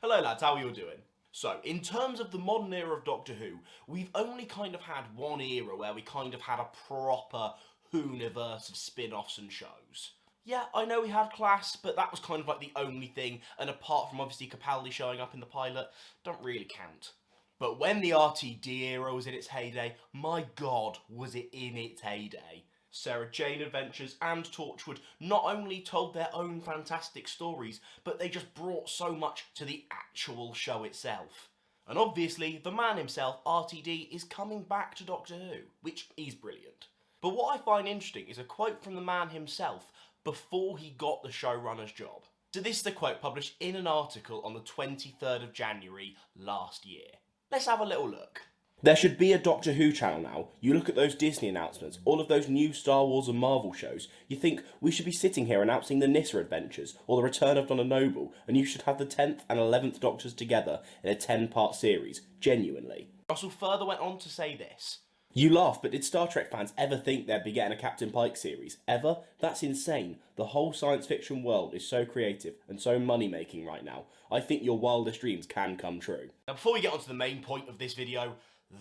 Hello lads, how are you all doing? So, in terms of the modern era of Doctor Who, we've only kind of had one era where we kind of had a proper Who-niverse of spin-offs and shows. Yeah, I know we had Class, but that was kind of like the only thing, and apart from obviously Capaldi showing up in the pilot, don't really count. But when the RTD era was in its heyday, my god, was it in its heyday. Sarah Jane Adventures and Torchwood not only told their own fantastic stories, but they just brought so much to the actual show itself. And obviously, the man himself, RTD, is coming back to Doctor Who, which is brilliant. But what I find interesting is a quote from the man himself before he got the showrunner's job. So this is a quote published in an article on the 23rd of January last year. Let's have a little look. There should be a Doctor Who channel now. You look at those Disney announcements, all of those new Star Wars and Marvel shows, you think we should be sitting here announcing the Nyssa Adventures or the Return of Donna Noble, and you should have the 10th and 11th Doctors together in a 10-part series, genuinely. Russell further went on to say this. You laugh, but did Star Trek fans ever think they'd be getting a Captain Pike series? Ever? That's insane. The whole science fiction world is so creative and so money-making right now. I think your wildest dreams can come true. Now before we get on to the main point of this video,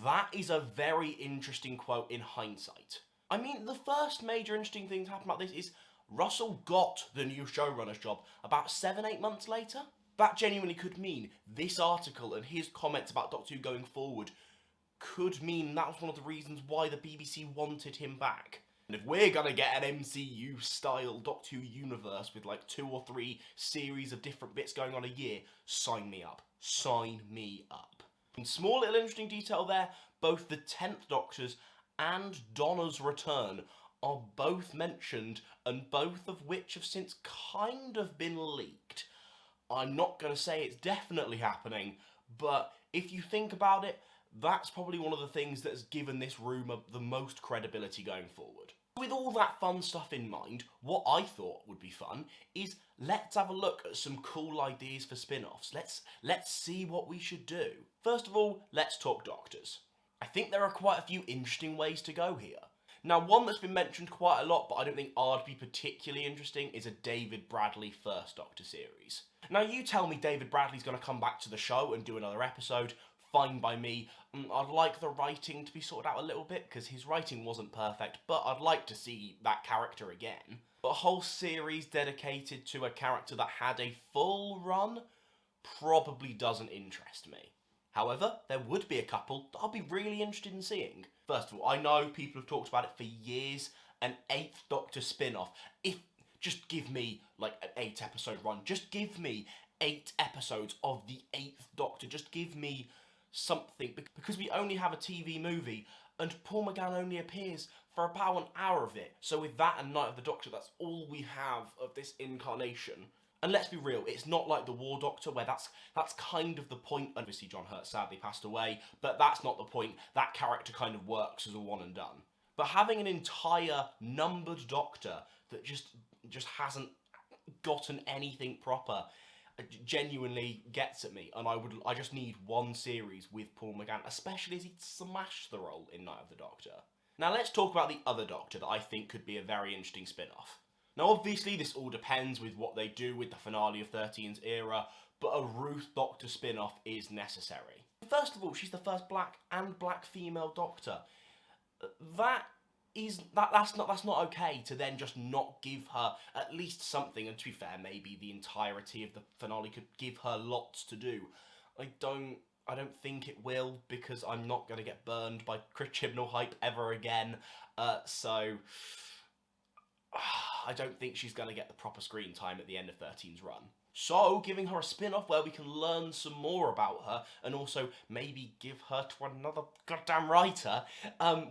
that is a very interesting quote in hindsight. I mean, the first major interesting thing to happen about this is Russell got the new showrunner's job about 7-8 months later. That genuinely could mean this article and his comments about Doctor Who going forward could mean that was one of the reasons why the BBC wanted him back. And if we're gonna get an MCU-style Doctor Who universe with like 2 or 3 series of different bits going on a year, sign me up. Sign me up. And small little interesting detail there, both the 10th Doctors and Donna's return are both mentioned, and both of which have since kind of been leaked. I'm not going to say it's definitely happening, but if you think about it, that's probably one of the things that has given this rumour the most credibility going forward. With all that fun stuff in mind, what I thought would be fun is let's have a look at some cool ideas for spin-offs. Let's see what we should do. First of all, let's talk Doctors. I think there are quite a few interesting ways to go here. Now, one that's been mentioned quite a lot, but I don't think I'd be particularly interesting, is a David Bradley First Doctor series. Now, you tell me David Bradley's going to come back to the show and do another episode, fine by me. I'd like the writing to be sorted out a little bit, because his writing wasn't perfect, but I'd like to see that character again. But a whole series dedicated to a character that had a full run probably doesn't interest me. However, there would be a couple that I'd be really interested in seeing. First of all, I know people have talked about it for years, an 8th Doctor spin-off. Just give me like an 8-episode run. Just give me 8 episodes of the 8th Doctor. Just give me something, because we only have a TV movie and Paul McGann only appears for about an hour of it. So with that and Night of the Doctor, that's all we have of this incarnation. And let's be real, it's not like the War Doctor where that's kind of the point. Obviously John Hurt sadly passed away, but that's not the point. That character kind of works as a one and done. But having an entire numbered Doctor that just hasn't gotten anything proper genuinely gets at me, and I just need one series with Paul McGann, especially as he smashed the role in Night of the Doctor. Now let's talk about the other Doctor that I think could be a very interesting spin-off. Now obviously this all depends with what they do with the finale of 13's era, but a Ruth Doctor spin-off is necessary. First of all, she's the first black female Doctor. That's not okay to then just not give her at least something, and to be fair, maybe the entirety of the finale could give her lots to do. I don't think it will, because I'm not going to get burned by Chris Chibnall hype ever again, so I don't think she's going to get the proper screen time at the end of 13's run. So, giving her a spin-off where we can learn some more about her, and also maybe give her to another goddamn writer,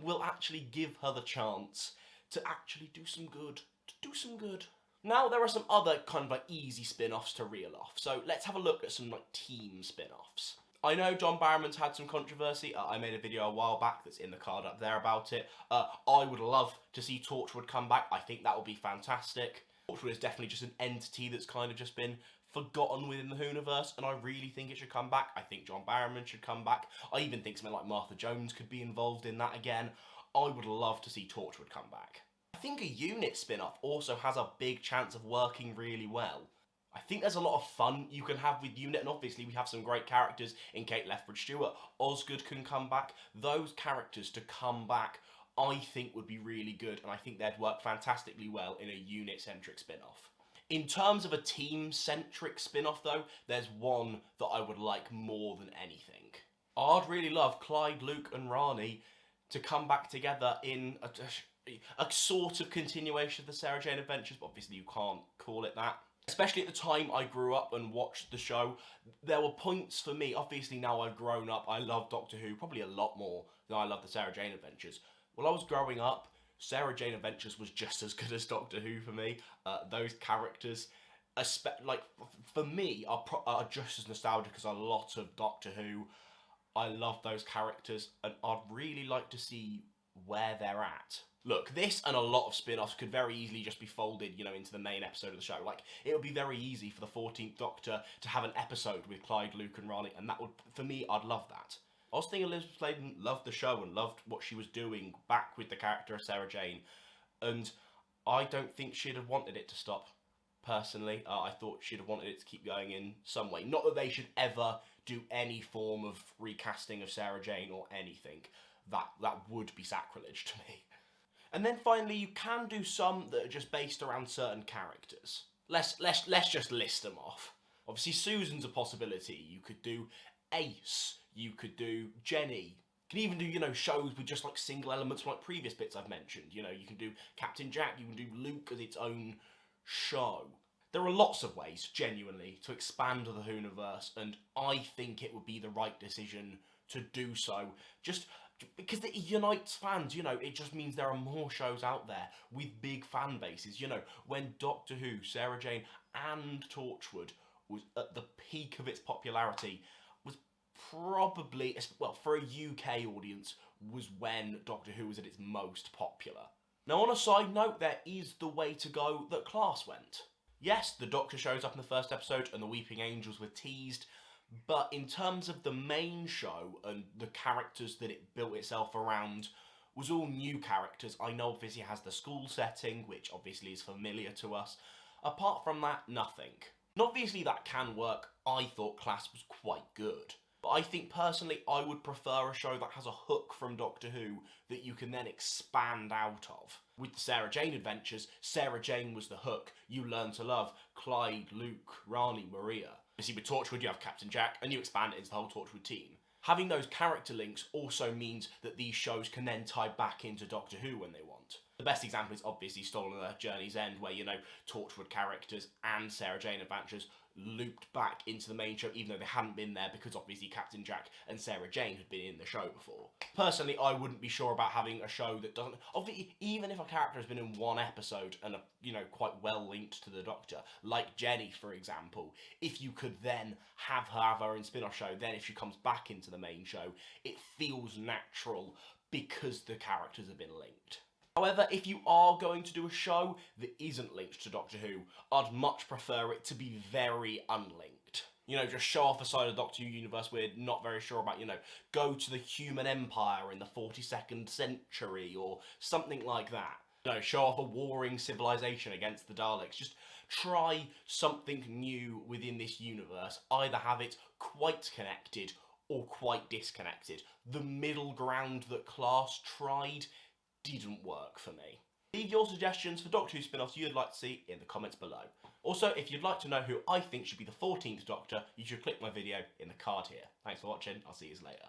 will actually give her the chance to actually do some good. Now, there are some other kind of like easy spin-offs to reel off, so let's have a look at some like team spin-offs. I know John Barrowman's had some controversy. I made a video a while back that's in the card up there about it. I would love to see Torchwood come back. I think that would be fantastic. Torchwood is definitely just an entity that's kind of just been forgotten within the Whoniverse, and I really think it should come back. I think John Barrowman should come back. I even think something like Martha Jones could be involved in that again. I would love to see Torchwood come back. I think a unit spin-off also has a big chance of working really well. I think there's a lot of fun you can have with UNIT, and obviously we have some great characters in Kate Lethbridge-Stewart. Osgood can come back. Those characters to come back, I think, would be really good, and I think they'd work fantastically well in a UNIT-centric spin-off. In terms of a team-centric spin-off, though, there's one that I would like more than anything. I'd really love Clyde, Luke, and Rani to come back together in a sort of continuation of the Sarah Jane Adventures, but obviously you can't call it that. Especially at the time I grew up and watched the show, there were points for me, obviously now I've grown up, I love Doctor Who probably a lot more than I love the Sarah Jane Adventures. While I was growing up, Sarah Jane Adventures was just as good as Doctor Who for me. Those characters, like, for me, are just as nostalgic as a lot of Doctor Who. I love those characters, and I'd really like to see where they're at. Look, this and a lot of spin-offs could very easily just be folded, you know, into the main episode of the show. Like, it would be very easy for the 14th Doctor to have an episode with Clyde, Luke, and Rani, and that would, for me, I'd love that. I was thinking Elizabeth Sladen loved the show and loved what she was doing back with the character of Sarah Jane, and I don't think she'd have wanted it to stop, personally. I thought she'd have wanted it to keep going in some way. Not that they should ever do any form of recasting of Sarah Jane or anything. That would be sacrilege to me. And then finally, you can do some that are just based around certain characters. Let's just list them off. Obviously, Susan's a possibility. You could do Ace. You could do Jenny. You can even do, you know, shows with just like single elements like previous bits I've mentioned. You know, you can do Captain Jack. You can do Luke as its own show. There are lots of ways, genuinely, to expand the Whoniverse, and I think it would be the right decision to do so. Just because it unites fans, you know, it just means there are more shows out there with big fan bases. You know, when Doctor Who, Sarah Jane, and Torchwood was at the peak of its popularity, was probably, well, for a UK audience, was when Doctor Who was at its most popular. Now, on a side note, there is the way to go that Class went. Yes, the Doctor shows up in the first episode and the Weeping Angels were teased, but in terms of the main show and the characters that it built itself around was all new characters. I know obviously it has the school setting, which obviously is familiar to us. Apart from that, nothing. And obviously that can work. I thought Class was quite good. But I think personally I would prefer a show that has a hook from Doctor Who that you can then expand out of. With the Sarah Jane Adventures, Sarah Jane was the hook. You learn to love Clyde, Luke, Rani, Maria. Obviously with Torchwood you have Captain Jack and you expand it into the whole Torchwood team. Having those character links also means that these shows can then tie back into Doctor Who when they want. The best example is obviously Stolen at Journey's End, where, you know, Torchwood characters and Sarah Jane Adventures looped back into the main show, even though they hadn't been there because obviously Captain Jack and Sarah Jane had been in the show before. Personally, I wouldn't be sure about having a show that doesn't... Obviously, even if a character has been in one episode and, you know, quite well linked to the Doctor, like Jenny, for example, if you could then have her in spin-off show, then if she comes back into the main show, it feels natural because the characters have been linked. However, if you are going to do a show that isn't linked to Doctor Who, I'd much prefer it to be very unlinked. You know, just show off a side of the Doctor Who universe we're not very sure about, you know, go to the Human Empire in the 42nd century or something like that. You know, show off a warring civilization against the Daleks. Just try something new within this universe. Either have it quite connected or quite disconnected. The middle ground that Class tried didn't work for me. Leave your suggestions for Doctor Who spin-offs you'd like to see in the comments below. Also, if you'd like to know who I think should be the 14th Doctor, you should click my video in the card here. Thanks for watching, I'll see you later.